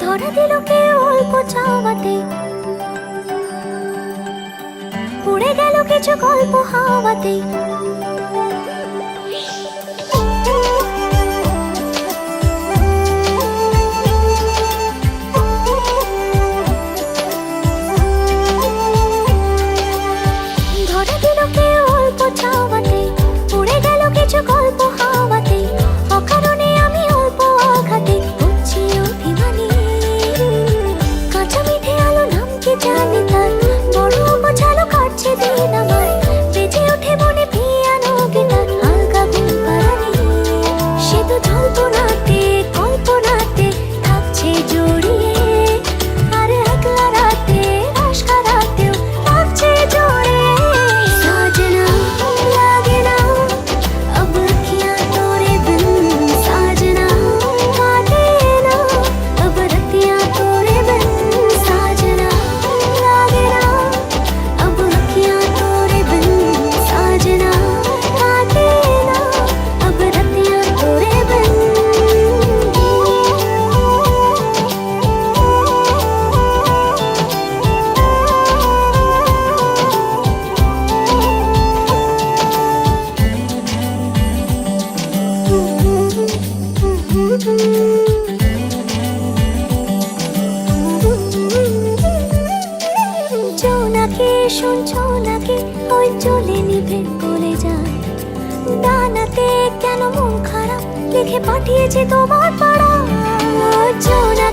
ধরা দিল কে অল্প চাওয়াতে, উড়ে গেল কিছু গল্প হাওয়াতে। ধরা দিল কে অল্প চাওয়াতে, উড়ে গেল কিছু গল্প হাওয়াতে। অকারণে আমি অল্প আঘাতে হচ্ছি অভিমানী। কাঁচা মিঠে আলো নাম কি জানি তার, বড় গোছালো কাটছে দিন আমার। বেজে ওঠে মনে পিয়ানো গিটার, হালকা ঘুম পাড়ানি। সে তো জল্পনাতে কল্পনাতে থাকছে জড়িয়ে, আর একলা রাতে আশকা রাতেও থাকছে জড়িয়ে। साजना लागे ना अब अखियां तोरे बिन, साजना काटे ना अब रतियां तोरे बिन। साजना लागे ना अब अखियां तोरे बिन, साजना काटे ना अब रतियां तोरे बिन। জোনাকে শুনছো নাকি ওই চলে নিভে গলে যায়। ডানাতে কেন মন খারাপ লিখে পাঠিয়েছে তোমার পাড়া। জোনাকে